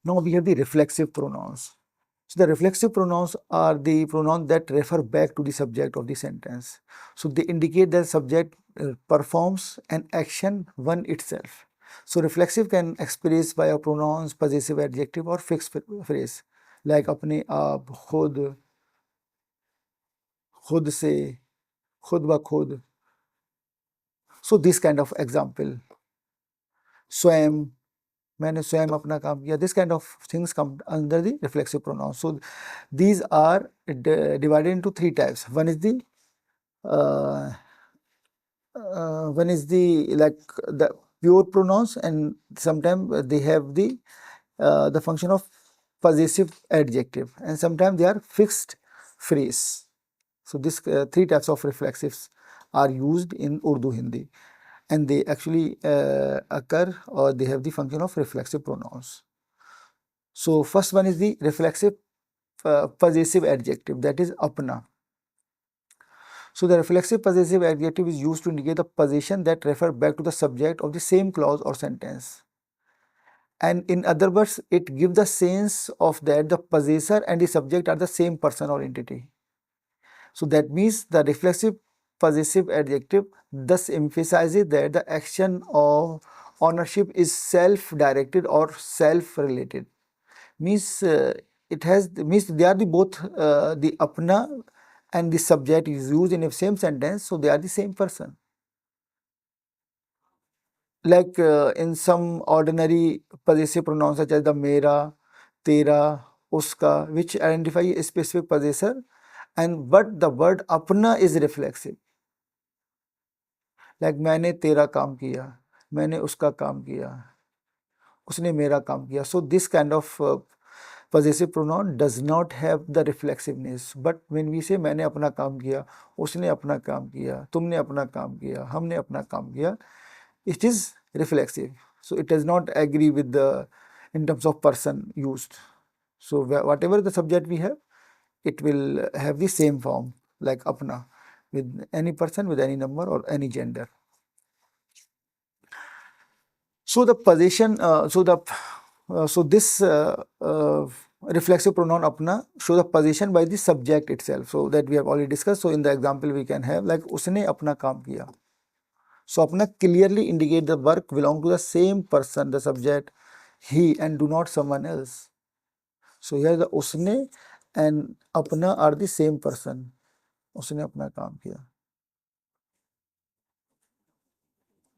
Now we have the reflexive pronouns. So the reflexive pronouns are the pronouns that refer back to the subject of the sentence. So they indicate that subject performs an action one itself. So reflexive can express by a pronouns, possessive adjective or fixed phrase like अपने आप, खुद, खुद से, खुद ब खुद. So this kind of example. स्वयं, मैंने स्वयं अपना काम किया. This kind of things come under the reflexive pronouns. So these are divided into three types. One is the like the pure pronouns, and sometimes they have the function of possessive adjective, and sometimes they are fixed phrase. So this three types of reflexives are used in Urdu Hindi, and they actually occur, or they have the function of reflexive pronouns. So first one is the reflexive possessive adjective, that is apna. So the reflexive possessive adjective is used to indicate the possession that refer back to the subject of the same clause or sentence. And in other words, it gives the sense of that the possessor and the subject are the same person or entity. So that means the reflexive possessive adjective thus emphasizes that the action of ownership is self-directed or self-related. Means means they are both the apna and the subject is used in the same sentence, so they are the same person. Like in some ordinary possessive pronouns such as the mera, tera, uska, which identify a specific possessor, and but the word apna is reflexive. Like मैंने तेरा काम किया, मैंने उसका काम किया, उसने मेरा काम किया. So this kind of possessive pronoun does not have the reflexiveness. But when we say मैंने अपना काम किया, उसने अपना काम किया, तुमने अपना काम किया, हमने अपना काम किया, it is reflexive. So it does not agree with the in terms of person used. So whatever the subject we have, it will have the same form like apna with any person, with any number or any gender. So the possession, so this reflexive pronoun apna show the possession by the subject itself. So that we have already discussed. So in the example we can have like उसने अपना काम किया. So apna clearly indicate the work belong to the same person, the subject, he, and do not someone else. So here the usne and apna are the same person. उसने अपना काम किया.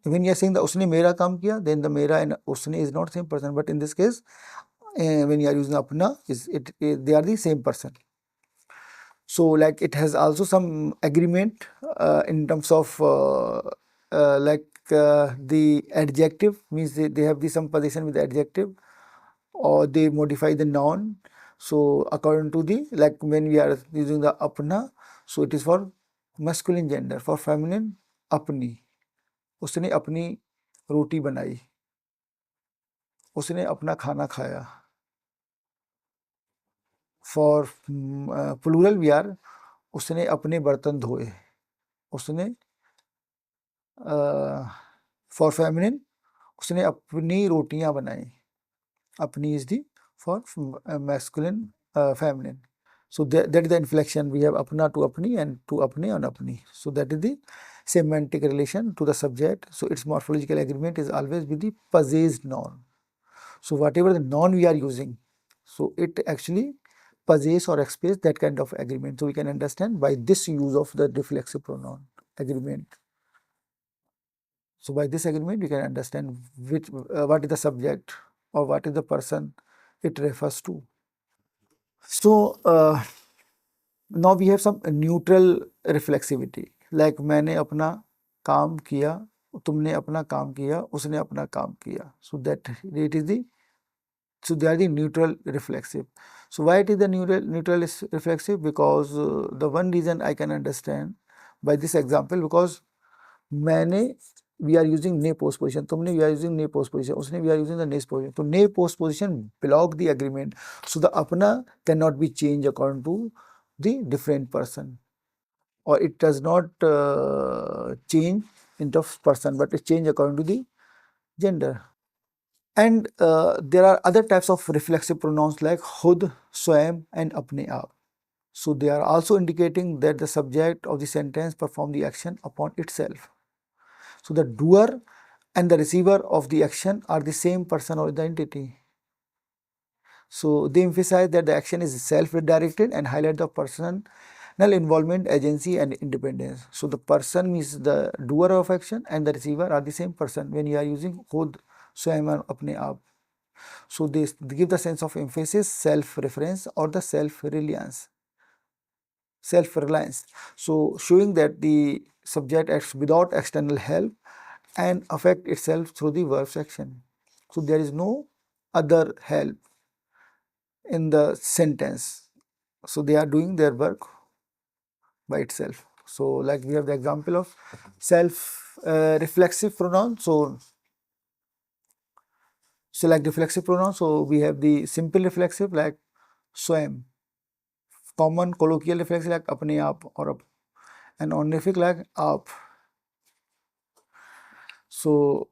When you are saying the usne mera kaam kiya, then the mera and usne is not same person. But in this case, when you are using apna, they are the same person. So like it has also some agreement in terms of like the adjective, means they have the some position with the adjective, or they modify the noun. So according to the, like when we are using the apna, so it is for masculine gender. For feminine, apni. उसने अपनी रोटी बनाई, उसने अपना खाना खाया. For plural we are उसने अपने बर्तन धोए, उसने for feminine उसने अपनी रोटियां बनाई. अपनी is the for masculine feminine. So that is the inflection. We have apna to apni and to apne and apni. So that is the semantic relation to the subject. So its morphological agreement is always with the possessed noun. So whatever the noun we are using, so it actually possess or express that kind of agreement. So we can understand by this use of the reflexive pronoun agreement. So by this agreement, we can understand which what is the subject or what is the person it refers to. So now we have some neutral reflexivity. Like मैंने अपना काम किया, तुमने अपना काम किया, उसने अपना काम किया. So that it is the, so they are the neutral reflexive. So why it is the neutral is reflexive? Because the one reason I can understand by this example, because मैंने we are using ne post position, तुमने we are using ne post position, उसने we are using the ne position. So ne post position block the agreement. So the apna cannot be changed according to the different person, or it does not change into person, but it change according to the gender. And there are other types of reflexive pronouns like khud, swayam, and apne aap. So they are also indicating that the subject of the sentence perform the action upon itself. So the doer and the receiver of the action are the same person or the entity. So they emphasize that the action is self-directed and highlight the personal involvement, agency, and independence. So the person means the doer of action and the receiver are the same person when you are using khud, swayam, and apne aap. So they give the sense of emphasis, self-reference, or the self-reliance. So showing that the subject acts without external help and affect itself through the verb's action. So there is no other help in the sentence. So they are doing their work by itself. So like we have the example of self reflexive pronoun. So like reflexive pronoun, so we have the simple reflexive like swam, common colloquial reflexive like apne aap or ap, and honorific like aap. So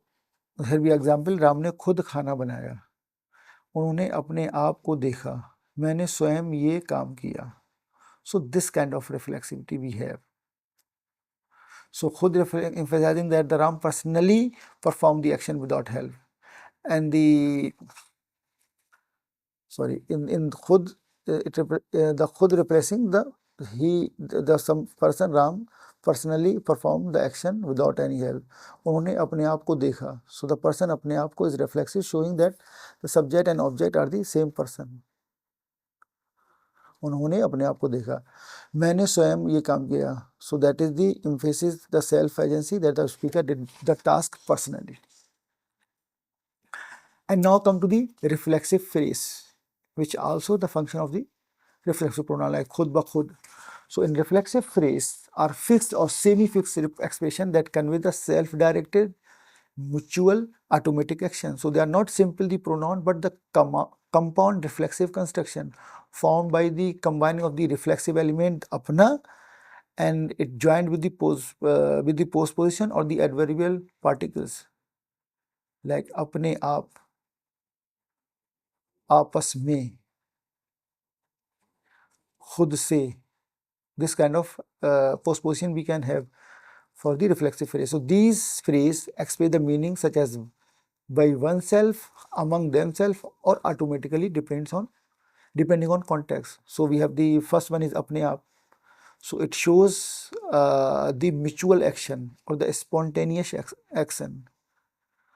here we example, Ram ने खुद खाना बनाया, उन्होंने अपने आप को देखा, मैंने स्वयं ये काम किया. So this kind of reflexivity we have. So khud emphasizing that the Ram personally performed the action without help, and the in khud the khud replacing the some person Ram personally performed the action without any help. उन्होंने अपने आप को देखा. So the person अपने आप को is reflexive, showing that the subject and object are the same person. उन्होंने अपने आप को देखा, मैंने स्वयं ये काम किया. So that is the emphasis, the self agency, that the speaker did the task personally. And now come to the reflexive phrase, which also the function of the reflexive pronoun like khud ba khud. So in reflexive phrase are fixed or semi-fixed expression that convey the self-directed, mutual, automatic action. So they are not simply the pronoun but the compound reflexive construction formed by the combining of the reflexive element apna and it joined with the postposition or the adverbial particles like apne aap, आपस में, खुद से. This kind of postposition we can have for the reflexive phrase. So these phrases express the meaning such as by oneself, among themselves, or automatically depending on context. So we have the first one is apne aap. So it shows the mutual action or the spontaneous action.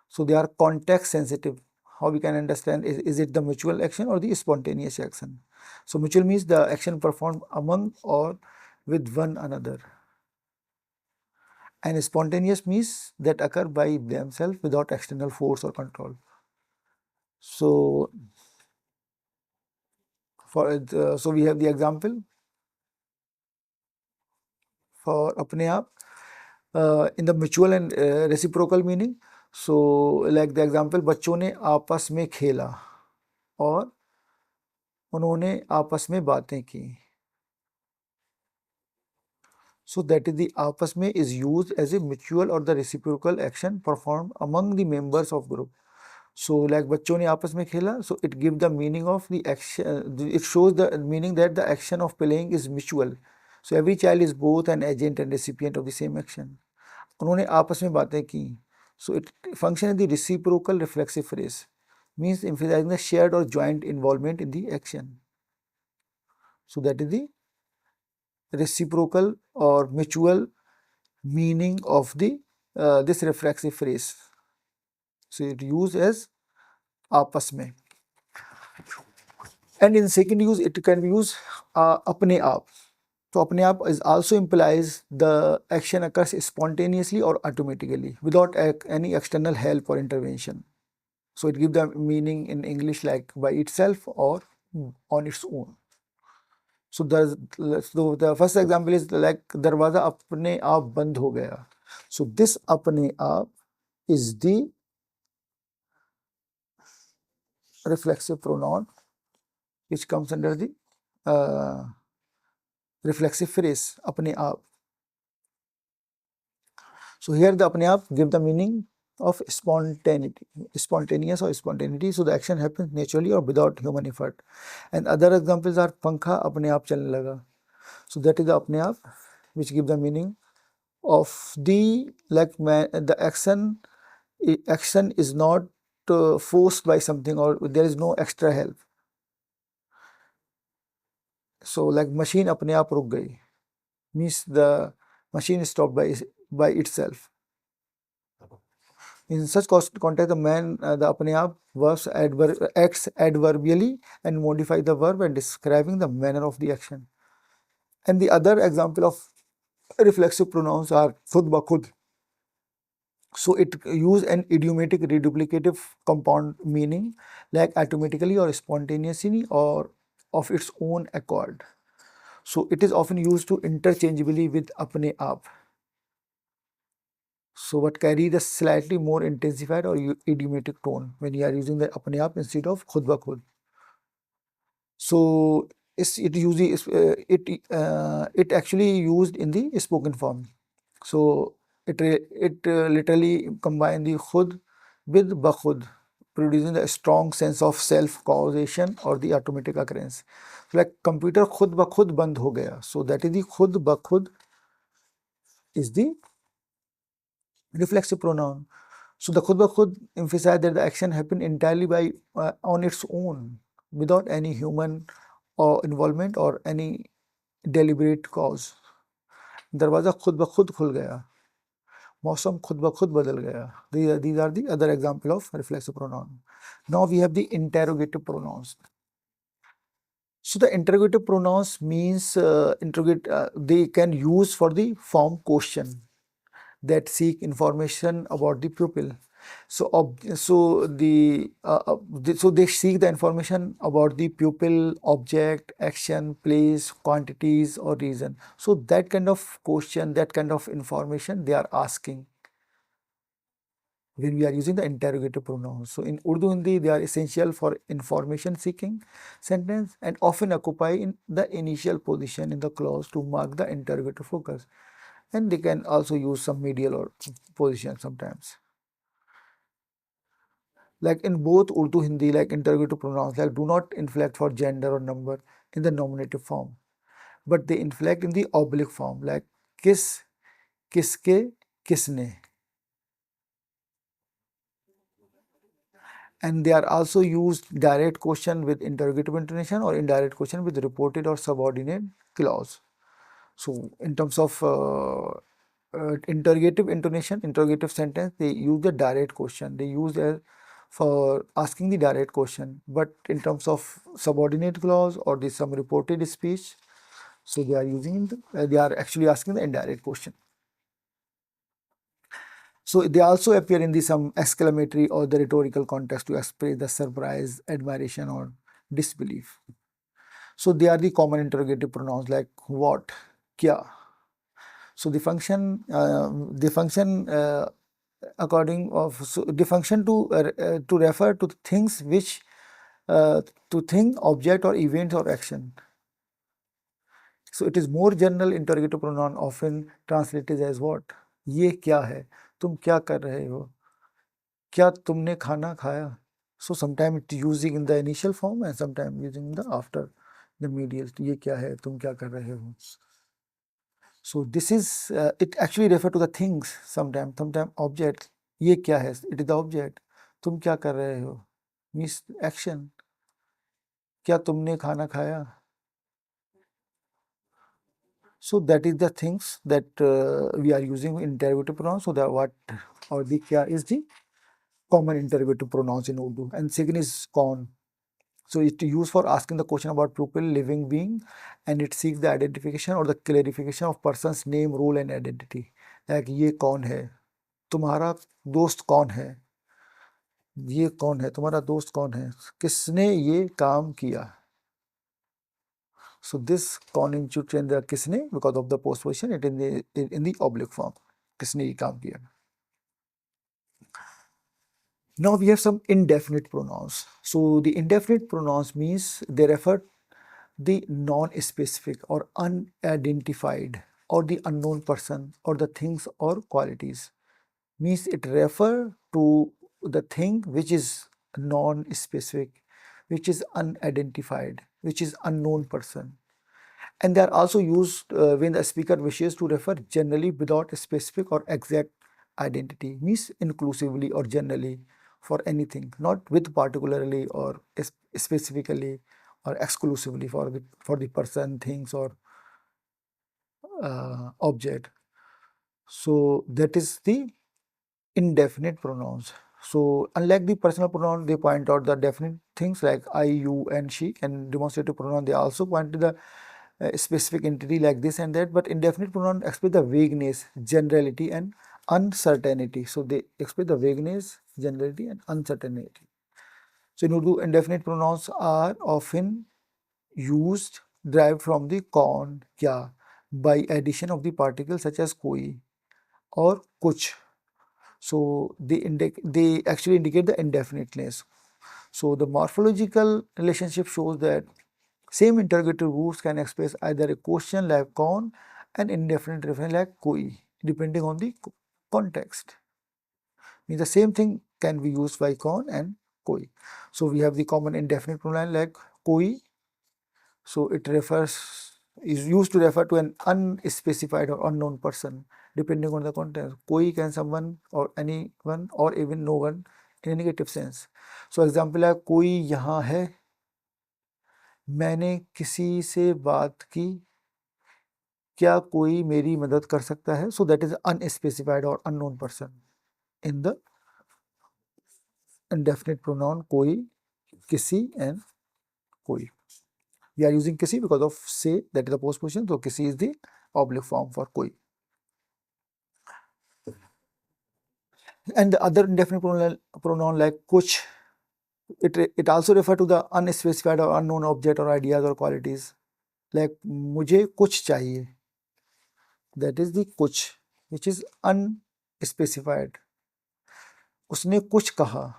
So they are context sensitive. How we can understand is it the mutual action or the spontaneous action? So mutual means the action performed among or with one another. And spontaneous means that occur by themselves without external force or control. So so we have the example for apne aap in the mutual and reciprocal meaning. So like the example, बच्चों ने आपस में खेला और उन्होंने आपस में बातें की. So that is the आपस में is used as a mutual or the reciprocal action performed among the members of group. So like बच्चों ने आपस में खेला, so it gives the meaning of the action, it shows the meaning that the action of playing is mutual. So every child is both an agent and recipient of the same action. उन्होंने आपस में बातें की. So it function is the reciprocal reflexive phrase, means emphasizing the shared or joint involvement in the action. So that is the reciprocal or mutual meaning of the this reflexive phrase. So it used as आपस में. And in second use, it can be used apne aap. So apne aap is also implies the action occurs spontaneously or automatically without any external help or intervention. So it gives the meaning in English like by itself or on its own. So the first example is like दरवाजा अपने आप बंद हो गया. So this अपने आप is the reflexive pronoun which comes under the reflexive phrase apne aap. So here the apne aap give the meaning of spontaneous or spontaneity. So the action happens naturally or without human effort. And other examples are पंखा अपने आप चलने लगा. So that is the अपने आप, which give the meaning of the the action is not forced by something, or there is no extra help. So like machine अपने आप रुक गई means the machine stopped by itself. In such context, the अपने आप verbs acts adverbially and modify the verb and describing the manner of the action. And the other example of reflexive pronouns are खुद ब खुद. So it use an idiomatic reduplicative compound meaning like automatically or spontaneously or of its own accord. So it is often used to interchangeably with apne aap. So what carry the slightly more intensified or idiomatic tone when you are using the apne aap instead of khud ba khud. So it usually it actually used in the spoken form. So it literally combine the khud with bakhud, producing a strong sense of self causation or the automatic occurrence. So like computer khud ba khud band ho gaya. So that is the khud ba khud is the reflexive pronoun. So the khud ba khud emphasize that the action happened entirely by on its own without any human or involvement or any deliberate cause. दरवाजा खुद ब खुद खुल गया, मौसम खुद ब खुद बदल गया. These are the other example of reflexive pronoun. Now we have the interrogative pronouns. So the interrogative pronouns means they can use for the form question that seek information about the pupil. So, so they seek the information about the pupil, object, action, place, quantities, or reason. So that kind of question, that kind of information they are asking when we are using the interrogative pronouns. So in Urdu-Hindi, they are essential for information seeking sentence and often occupy in the initial position in the clause to mark the interrogative focus. And they can also use some medial or position sometimes. Like in both Urdu Hindi, like interrogative pronouns, like do not inflect for gender or number in the nominative form, but they inflect in the oblique form, like kis, kiske, kisne. And they are also used direct question with interrogative intonation or indirect question with reported or subordinate clause. So in terms of interrogative intonation, interrogative sentence, they use the direct question. They use for asking the direct question. But in terms of subordinate clause or some reported speech, so they are they are actually asking the indirect question. So they also appear in some exclamatory or the rhetorical context to express the surprise, admiration, or disbelief. So they are the common interrogative pronouns like what, kya. So the function according of so the function to refer to things which to thing, object, or event or action. So it is more general interrogative pronoun often translated as what? ये क्या है? तुम क्या कर रहे हो? क्या तुमने खाना खाया? So sometimes it using in the initial form and sometimes using in the after the medial. ये क्या है? तुम क्या कर रहे हो? So this is it actually refer to the things sometimes object. ये क्या है? It is the object. तुम क्या कर रहे हो? Means action. क्या तुमने खाना खाया? So that is the things that we are using in interrogative pronouns. So that what or the kya is the common interrogative pronouns in Urdu. And second is kaun. So it's used for asking the question about pupil, living being, and it seeks the identification or the clarification of person's name, role, and identity. Like ये कौन है? तुम्हारा दोस्त कौन है? ये कौन है? तुम्हारा दोस्त कौन है? किसने ये काम किया? So this constitutes in the किसने because of the postposition it in the oblique form. किसने ये काम किया? Now we have some indefinite pronouns. So the indefinite pronouns means they refer the non-specific or unidentified or the unknown person or the things or qualities. means it refer to the thing which is non-specific, which is unidentified, which is unknown person. And they are also used when the speaker wishes to refer generally without a specific or exact identity, means inclusively or generally for anything, not with particularly or specifically or exclusively for the person, things, or object. So that is the indefinite pronouns. So unlike the personal pronoun, they point out the definite things like I, you, and she. And demonstrative pronoun, they also point to the specific entity like this and that. But indefinite pronoun express the vagueness, generality, and uncertainty. So they express the vagueness, generality, and uncertainty. So in Urdu, indefinite pronouns are often used derived from the kaun, kya, by addition of the particles such as koi or kuch. So they actually indicate the indefiniteness. So the morphological relationship shows that same interrogative roots can express either a question like kaun and indefinite reference like koi, depending on the context. Means the same thing can be used by kaun and koi. So we have the common indefinite pronoun like koi. So it is used to refer to an unspecified or unknown person, depending on the context. Koi can someone or anyone or even no one in a negative sense. So example है कोई यहाँ है, मैंने किसी से बात की, क्या कोई मेरी मदद कर सकता है? So that is unspecified or unknown person in the indefinite pronoun कोई, किसी, and कोई. We are using kisi because of say, that is the postposition. So kisi is the oblique form for koi. And the other indefinite pronoun like kuch, it also refer to the unspecified or unknown object or ideas or qualities. Like मुझे कुछ चाहिए, that is the kuch, which is unspecified. उसने कुछ कहा,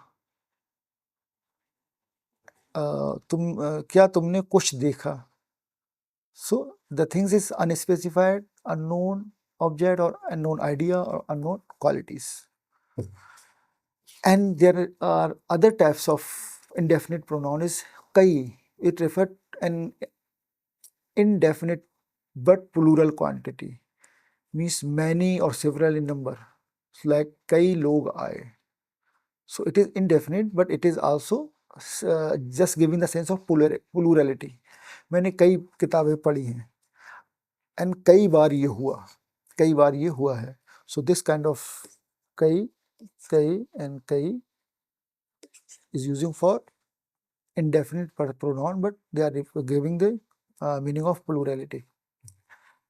क्या तुमने कुछ देखा? So the things is unspecified, unknown object or unknown idea or unknown qualities. And there are other types of indefinite pronoun is kai. It refers an indefinite but plural quantity, means many or several in number. It's like kai log aaye. So it is indefinite, but it is also just giving the sense of plurality. मैंने कई किताबें पढ़ी हैं and कई बार ये हुआ, कई बार ये हुआ है. So this kind of कई, and कई is using for indefinite pronoun, but they are giving the meaning of plurality.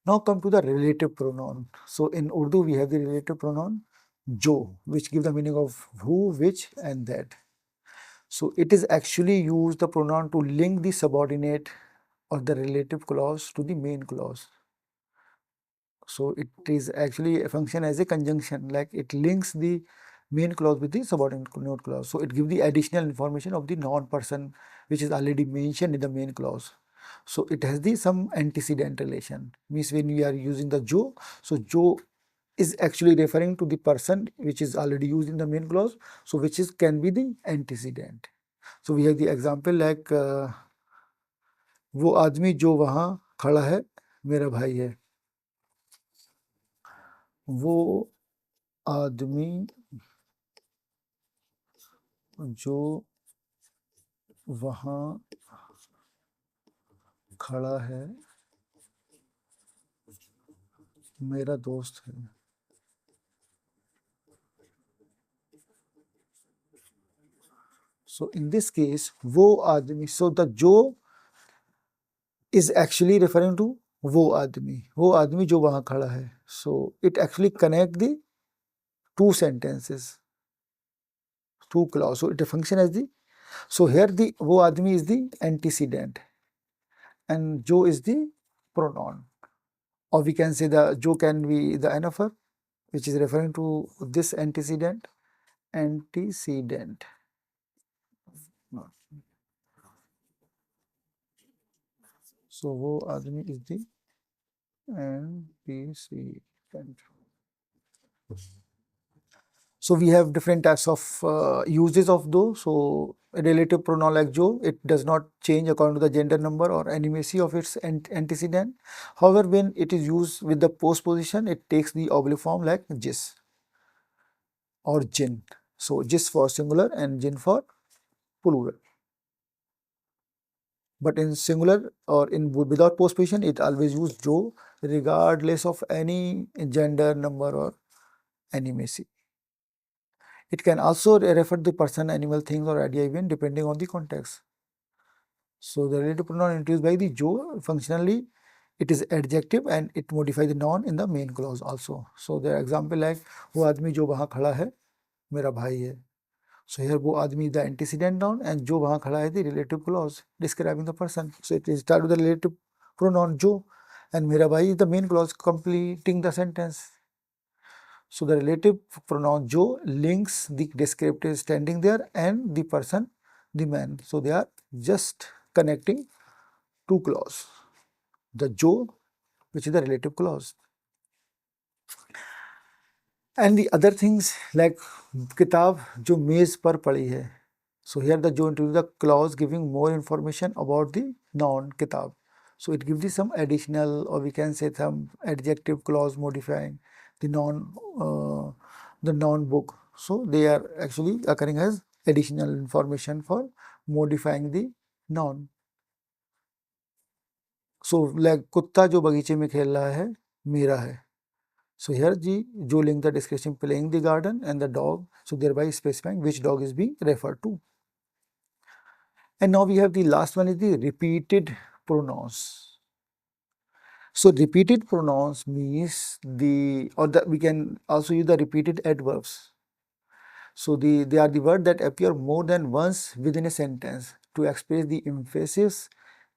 Now come to the relative pronoun. So in Urdu we have the relative pronoun jo, which give the meaning of who, which, and that. So it is actually used the pronoun to link the subordinate or the relative clause to the main clause. So it is actually a function as a conjunction, like it links the main clause with the subordinate clause. So it gives the additional information of the non-person which is already mentioned in the main clause. So it has the some antecedent relation. Means when we are using the jo, so jo is actually referring to the person which is already used in the main clause. So which is can be the antecedent. So we have the example like वो आदमी जो वहाँ खड़ा है मेरा भाई है. वो आदमी जो वहाँ खड़ा है मेरा दोस्त है. So in this case, वो आदमी, so the जो is actually referring to वो आदमी जो वहाँ खड़ा है. So it actually connect the two sentences, two clause. So it function as the, so here the वो आदमी is the antecedent and जो is the pronoun, or we can say the जो can be the anaphor which is referring to this antecedent. So वो आदमी is the antecedent. So we have different types of uses of do. So a relative pronoun like jo, it does not change according to the gender number or animacy of its antecedent. However, when it is used with the postposition, it takes the oblique form like jis or jin. So jis for singular and jin for plural. But in singular or in without postposition, it always use jo regardless of any gender number or animacy. It can also refer to the person, animal, thing or idea event depending on the context. So the relative pronoun introduced by the jo, functionally it is adjective and it modifies the noun in the main clause also. So the example like वो आदमी जो वहाँ खड़ा है मेरा भाई है. So here वो आदमी the antecedent noun and जो वहाँ खड़ा है the relative clause describing the person. So it is start with the relative pronoun जो and मेरा भाई is the main clause completing the sentence. So the relative pronoun jo links the descriptive standing there and the person, the man. So they are just connecting two clause. The jo, which is the relative clause. And the other things like kitab jo मेज पर पड़ी है. So here the jo introduces the clause giving more information about the noun kitab. So it gives you some additional, or we can say some adjective clause modifying the noun book. So they are actually occurring as additional information for modifying the noun. So like कुत्ता जो बगीचे में खेल रहा है मेरा है. So here jo link the description playing the garden and the dog. So thereby specifying which dog is being referred to. And now we have the last one is the repeated pronouns. So repeated pronouns means we can also use the repeated adverbs. So they are the words that appear more than once within a sentence to express the emphasis,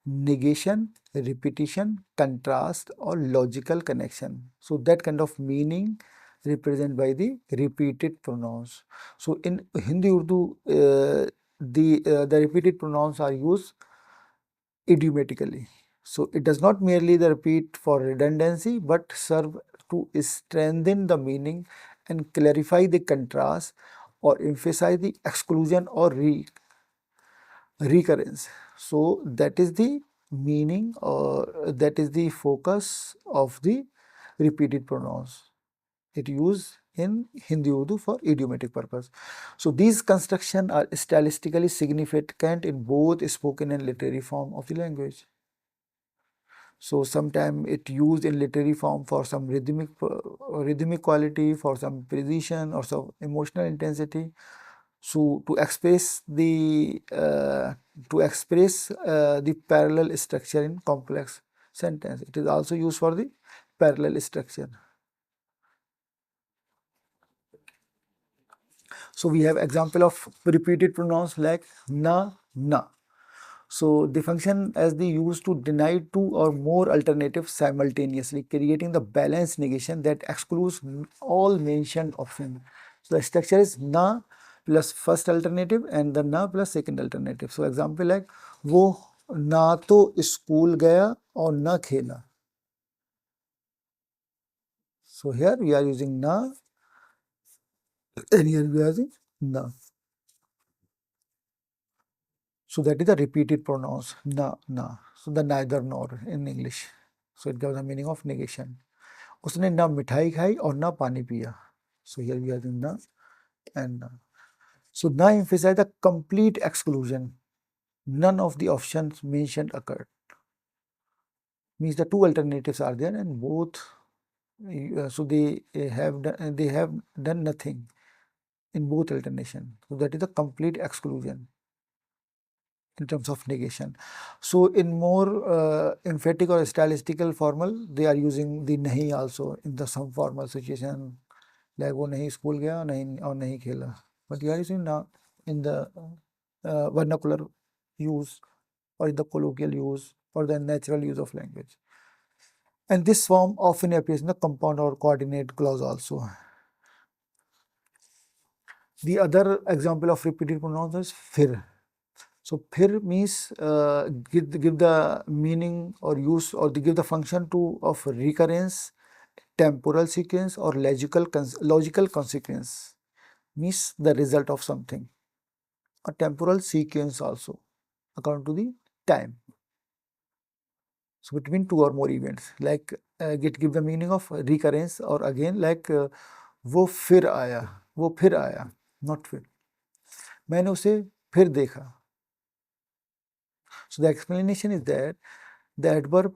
negation, repetition, contrast or logical connection. So that kind of meaning represented by the repeated pronouns. So in Hindi Urdu, the repeated pronouns are used idiomatically. So it does not merely the repeat for redundancy but serve to strengthen the meaning and clarify the contrast or emphasize the exclusion or recurrence. So that is the meaning or that is the focus of the repeated pronouns. It used in Hindi Urdu for idiomatic purpose. So these constructions are stylistically significant in both spoken and literary form of the language. So sometimes it used in literary form for some rhythmic quality, for some precision or some emotional intensity. So to express the parallel structure in complex sentence. It is also used for the parallel structure. So we have example of repeated pronouns like na, na. So they function as they used to deny two or more alternatives simultaneously, creating the balanced negation that excludes all mentioned options. So the structure is na plus first alternative and the na plus second alternative. So example like वो ना तो school गया और ना खेला. So here we are using na and here we are using na. So that is the repeated pronouns na, na. So the neither nor in English. So it gives the meaning of negation. उसने ना मिठाई खाई और ना पानी पिया. So here we are using na and na. So na emphasize the complete exclusion. None of the options mentioned occurred. Means the two alternatives are there and both. So they have done nothing in both alternation. So that is the complete exclusion in terms of negation. So in more emphatic or stylistical formal, they are using the nahi also in the some formal situation, like वो नहीं school गया नहीं और नहीं खेला. But you are using now in the vernacular use or in the colloquial use or the natural use of language. And this form often appears in the compound or coordinate clause also. The other example of repeated pronouns is fir. So phir means give the meaning or use or give the function to of recurrence, temporal sequence or logical consequence. means the result of something. A temporal sequence also according to the time. So between two or more events, like it give the meaning of recurrence, or again like वो फिर आया, not फिर, मैंने उसे फिर देखा. So the explanation is that the adverb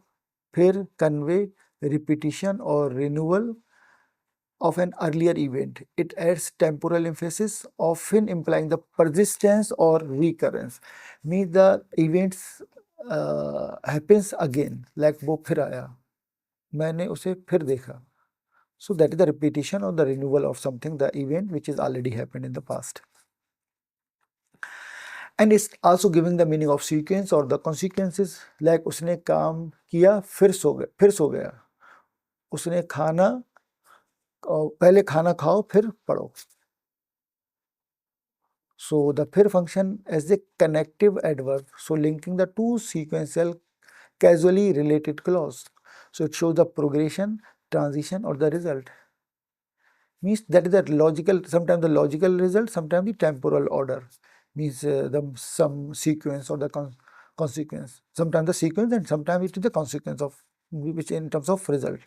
फिर convey repetition or renewal of an earlier event. It adds temporal emphasis, often implying the persistence or recurrence. Means the events happens again, like वो फिर आया, मैंने उसे फिर देखा. So that is the repetition or the renewal of something, the event which is already happened in the past. And it's also giving the meaning of sequence or the consequences, like उसने काम किया फिर सो गया, उसने खाना, पहले खाना खाओ फिर पढ़ो. So the फिर function as a connective adverb, so linking the two sequential causally related clause. So it shows the progression, transition, or the result. Means that is the logical, sometimes the logical result, sometimes the temporal order. Means some sequence or the consequence. Sometimes the sequence and sometimes it is the consequence of, which in terms of result.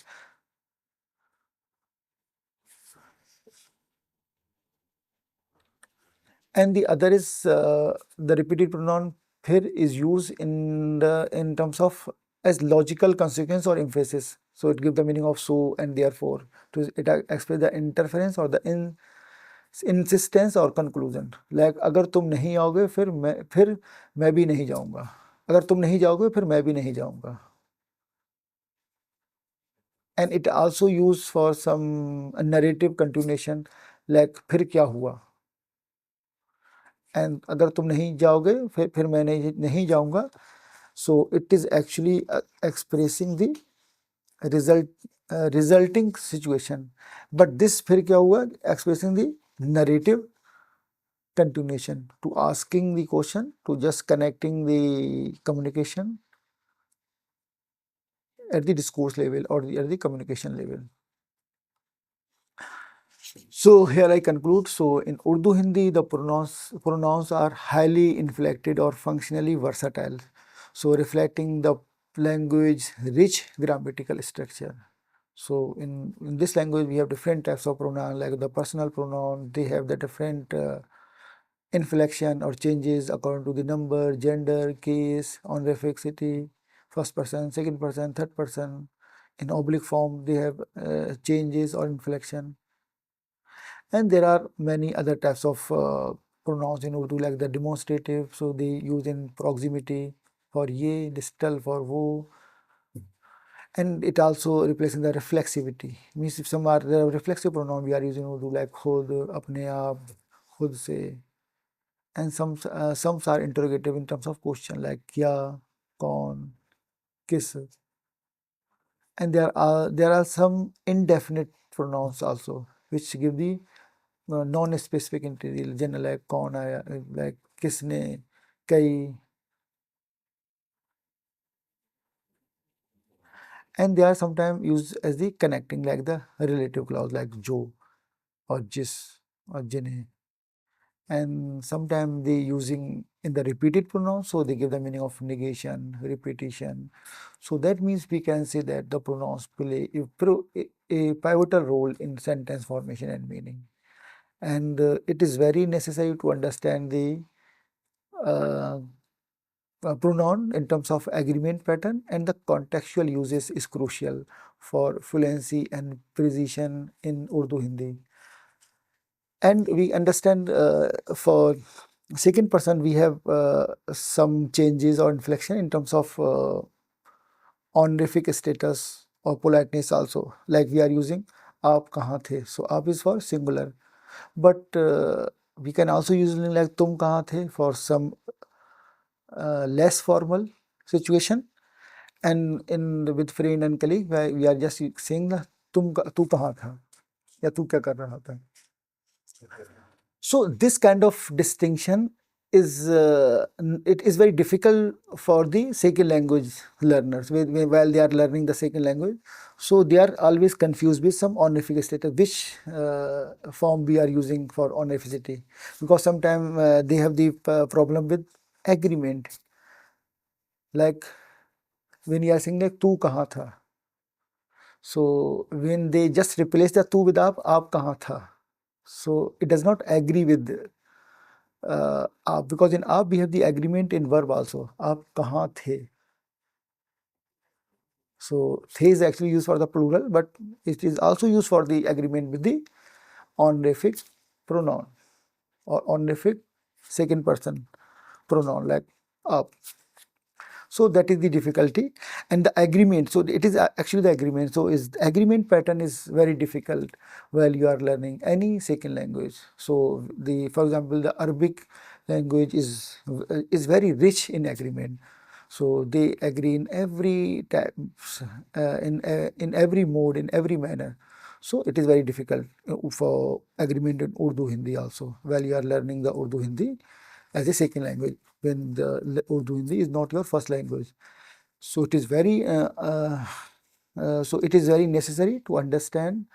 And the other is the repeated pronoun फिर is used in terms of as logical consequence or emphasis. So it gives the meaning of so and therefore. To it express the interference or the insistence or conclusion. Like अगर तुम नहीं आओगे फिर मैं भी नहीं जाऊंगा. अगर तुम नहीं जाओगे फिर मैं भी नहीं जाऊंगा. And it also used for some narrative continuation, like फिर क्या हुआ. And अगर तुम नहीं जाओगे फिर मैं नहीं जाऊंगा. So it is actually expressing the resulting situation. But this फिर क्या हुआ, expressing the narrative continuation, to asking the question, to just connecting the communication at the discourse level or at the communication level. So here I conclude. So in Urdu Hindi, the pronouns are highly inflected or functionally versatile. So reflecting the language rich grammatical structure. So in this language we have different types of pronoun, like the personal pronoun. They have the different inflection or changes according to the number, gender, case, honorificity, first person, second person, third person. In oblique form they have changes or inflection. And there are many other types of pronouns in Urdu, like the demonstrative. So they use in proximity for ye, distal for wo. And it also replacing the reflexivity. Means if some are the reflexive pronoun we are using Urdu, like khud, apne aap, khud se. And some are interrogative in terms of question, like kya, kaun, kis. And there are some indefinite pronouns also, which give the non-specific interior, general, like kaun aaya, like kisne, kai. And they are sometimes used as the connecting, like the relative clause, like jo or jis or jine. And sometimes they using in the repeated pronoun, so they give the meaning of negation, repetition. So that means we can say that the pronouns play a pivotal role in sentence formation and meaning. And it is very necessary to understand the uh, pronoun in terms of agreement pattern, and the contextual uses is crucial for fluency and precision in Urdu Hindi. And we understand for second person we have some changes or inflection in terms of honorific status or politeness also, like we are using आप कहाँ थे. So आप is for singular, but we can also use like तुम कहाँ थे for some less formal situation. And with friend and colleague we are just saying that तू कहाँ था या तू क्या कर रहा था. So this kind of distinction it is very difficult for the second language learners while they are learning the second language. So they are always confused with some honorific status, which form we are using for honorificity, because sometimes they have the problem with agreement. Like when you are saying like tu kahan tha, so when they just replace the tu with aap kahan tha, so it does not agree with aap, because in aap we have the agreement in verb also, aap kahan the. So the is actually used for the plural, but it is also used for the agreement with the honorific pronoun or honorific second person pronoun like aap. So that is the difficulty. And the agreement, so it is actually the agreement. So is the agreement pattern is very difficult while you are learning any second language. So for example, the Arabic language is very rich in agreement. So they agree in every type, in every mode, in every manner. So it is very difficult for agreement in Urdu Hindi also while you are learning the Urdu Hindi as a second language, when the Urdu Hindi is not your first language. So it is very necessary to understand,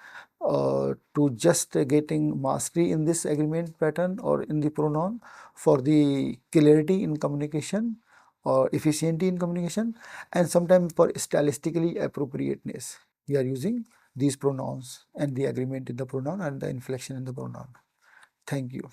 to just getting mastery in this agreement pattern or in the pronoun for the clarity in communication or efficiency in communication, and sometimes for stylistically appropriateness. We are using these pronouns and the agreement in the pronoun and the inflection in the pronoun. Thank you.